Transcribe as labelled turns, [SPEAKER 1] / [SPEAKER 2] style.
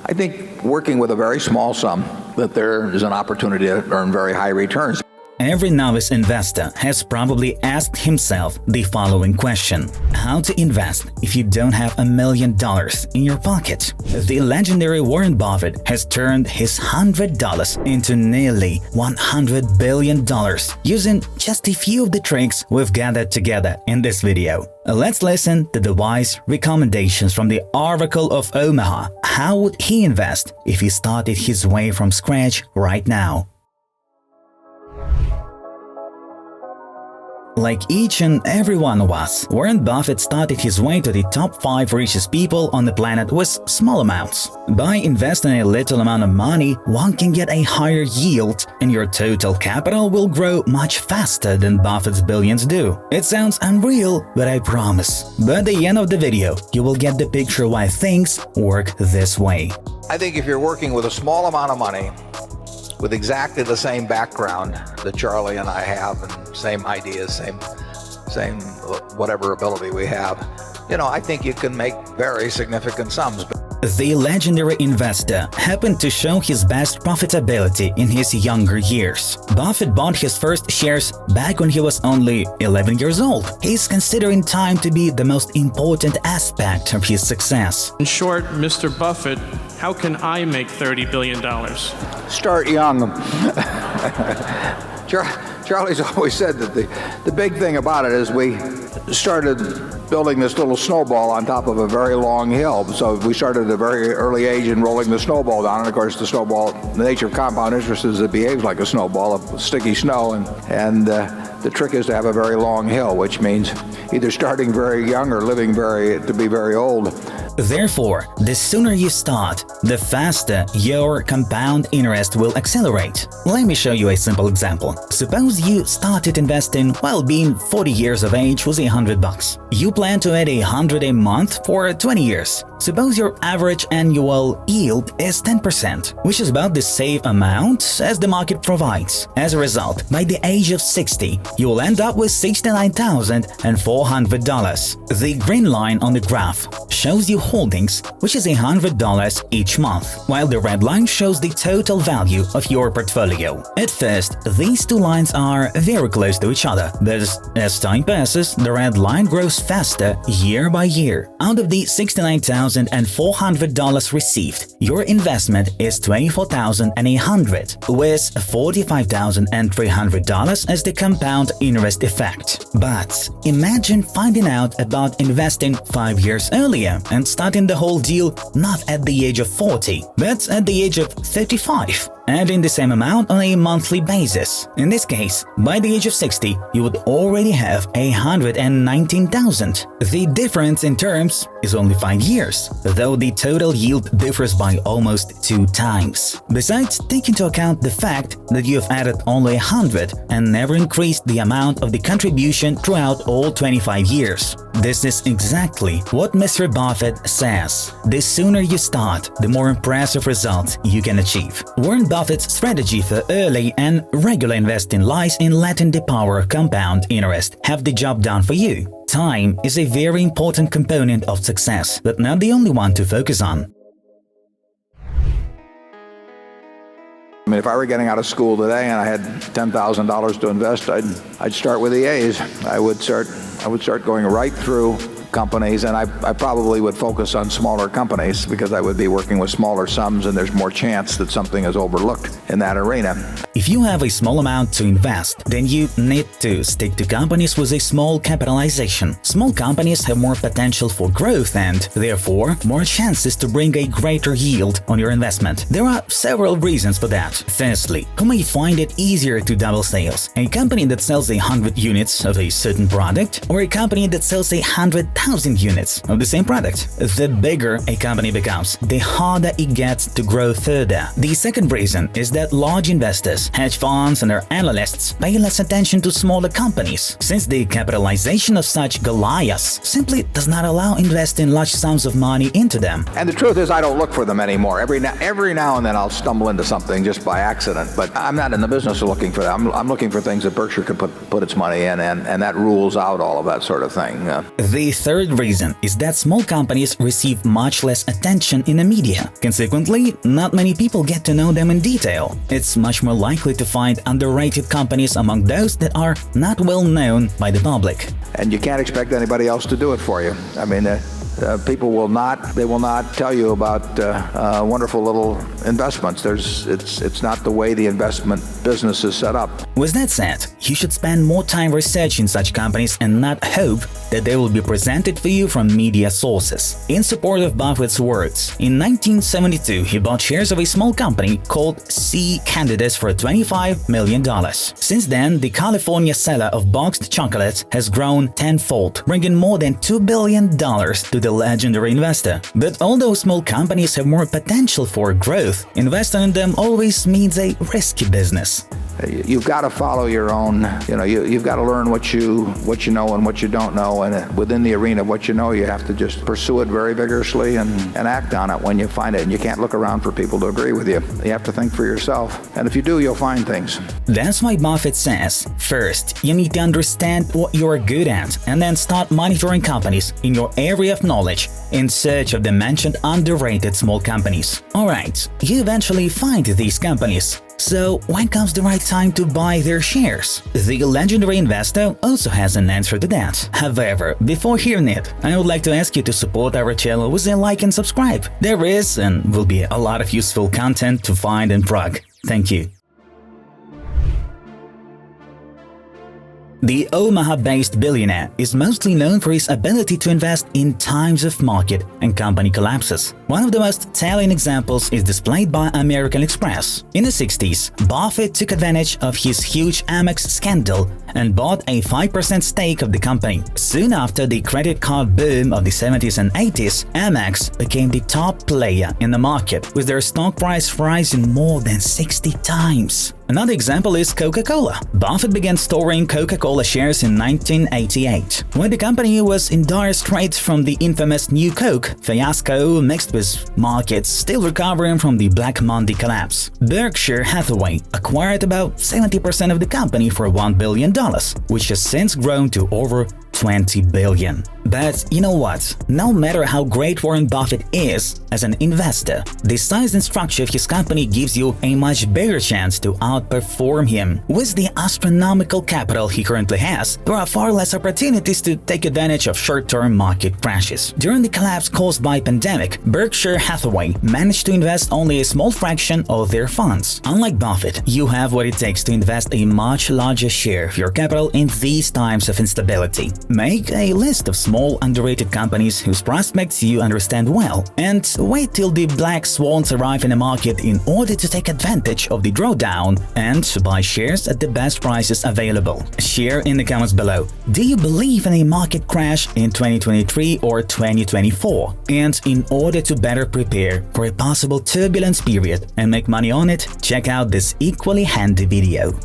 [SPEAKER 1] I think working with a very small sum, that there is an opportunity to earn very high returns.
[SPEAKER 2] Every novice investor has probably asked himself the following question: how to invest if you don't have $1 million in your pocket? The legendary Warren Buffett has turned his $100 into nearly $100 billion using just a few of the tricks we've gathered together in this video. Let's listen to the wise recommendations from the Oracle of Omaha. How would he invest if he started his way from scratch right now? Like each and every one of us, Warren Buffett started his way to the top 5 richest people on the planet with small amounts. By investing a little amount of money, one can get a higher yield, and your total capital will grow much faster than Buffett's billions do. It sounds unreal, but I promise. By the end of the video, you will get the picture why things work this way.
[SPEAKER 1] I think if you're working with a small amount of money, with exactly the same background that Charlie and I have, and same ideas, same whatever ability we have, I think you can make very significant sums.
[SPEAKER 2] The legendary investor happened to show his best profitability in his younger years. Buffett bought his first shares back when he was only 11 years old. He's considering time to be the most important aspect of his success.
[SPEAKER 3] In short, Mr. Buffett, how can I make $30 billion?
[SPEAKER 1] Start young. Charlie's always said that the big thing about it is we started building this little snowball on top of a very long hill. So we started at a very early age in rolling the snowball down. And of course, the snowball, the nature of compound interest is it behaves like a snowball of sticky snow. And the trick is to have a very long hill, which means either starting very young or living to be very old.
[SPEAKER 2] Therefore, the sooner you start, the faster your compound interest will accelerate. Let me show you a simple example. Suppose you started investing while being 40 years of age with $100. You plan to add $100 a month for 20 years. Suppose your average annual yield is 10%, which is about the same amount as the market provides. As a result, by the age of 60, you will end up with $69,400. The green line on the graph shows you holdings, which is $100 each month, while the red line shows the total value of your portfolio. At first, these two lines are very close to each other, but as time passes, the red line grows faster year by year. Out of the $69,400 received, your investment is $24,100, with $45,300 as the compound interest effect. But imagine finding out about investing 5 years earlier and starting the whole deal not at the age of 40, but at the age of 35. Adding the same amount on a monthly basis. In this case, by the age of 60, you would already have $119,000. The difference in terms is only 5 years, though the total yield differs by almost 2 times. Besides, take into account the fact that you have added only 100 and never increased the amount of the contribution throughout all 25 years. This is exactly what Mr. Buffett says. The sooner you start, the more impressive results you can achieve. Warren Buffett's strategy for early and regular investing lies in letting the power of compound interest have the job done for you. Time is a very important component of success, but not the only one to focus on.
[SPEAKER 1] I mean, if I were getting out of school today and I had $10,000 to invest, I'd start with the A's. I would start going right through companies, and I probably would focus on smaller companies because I would be working with smaller sums and there's more chance that something is overlooked in that arena.
[SPEAKER 2] If you have a small amount to invest, then you need to stick to companies with a small capitalization. Small companies have more potential for growth and, therefore, more chances to bring a greater yield on your investment. There are several reasons for that. Firstly, who may find it easier to double sales? A company that sells 100 units of a certain product, or a company that sells 100,000 units of the same product? The bigger a company becomes, the harder it gets to grow further. The second reason is that large investors, hedge funds, and their analysts pay less attention to smaller companies, since the capitalization of such Goliaths simply does not allow investing large sums of money into them.
[SPEAKER 1] And the truth is, I don't look for them anymore. Every now and then I'll stumble into something just by accident, but I'm not in the business of looking for that. I'm looking for things that Berkshire could put its money in, and that rules out all of that sort of thing.
[SPEAKER 2] The third reason is that small companies receive much less attention in the media. Consequently, not many people get to know them in detail. It's much more likely to find underrated companies among those that are not well known by the public.
[SPEAKER 1] And you can't expect anybody else to do it for you. I mean, people will not tell you about wonderful little investments. It's not the way the investment business is set up.
[SPEAKER 2] With that said, you should spend more time researching such companies and not hope that they will be presented for you from media sources. In support of Buffett's words, in 1972 he bought shares of a small company called C Candidates for $25 million. Since then, the California seller of boxed chocolates has grown tenfold, bringing more than $2 billion to the legendary investor. But although small companies have more potential for growth, investing in them always means a risky business.
[SPEAKER 1] You've got to follow your own, you've got to learn what you know and what you don't know, and within the arena of what you know, you have to just pursue it very vigorously and act on it when you find it. And you can't look around for people to agree with you. You have to think for yourself. And if you do, you'll find things.
[SPEAKER 2] That's why Buffett says, first, you need to understand what you're good at, and then start monitoring companies in your area of knowledge in search of the mentioned underrated small companies. Alright, you eventually find these companies. So, when comes the right time to buy their shares? The legendary investor also has an answer to that. However, before hearing it, I would like to ask you to support our channel with a like and subscribe. There is and will be a lot of useful content to find in Prague. Thank you. The Omaha-based billionaire is mostly known for his ability to invest in times of market and company collapses. One of the most telling examples is displayed by American Express. In the 60s, Buffett took advantage of his huge Amex scandal and bought a 5% stake of the company. Soon after the credit card boom of the 70s and 80s, Amex became the top player in the market, with their stock price rising more than 60 times. Another example is Coca-Cola. Buffett began storing Coca-Cola shares in 1988. When the company was in dire straits from the infamous New Coke fiasco mixed with markets still recovering from the Black Monday collapse, Berkshire Hathaway acquired about 70% of the company for $1 billion, which has since grown to over $20 billion. But you know what? No matter how great Warren Buffett is as an investor, the size and structure of his company gives you a much bigger chance to outperform him. With the astronomical capital he currently has, there are far less opportunities to take advantage of short-term market crashes. During the collapse caused by pandemic, Berkshire Hathaway managed to invest only a small fraction of their funds. Unlike Buffett, you have what it takes to invest a much larger share of your capital in these times of instability. Make a list of small underrated companies whose prospects you understand well, and wait till the black swans arrive in the market in order to take advantage of the drawdown and buy shares at the best prices available. Share in the comments below. Do you believe in a market crash in 2023 or 2024? And in order to better prepare for a possible turbulence period and make money on it, check out this equally handy video.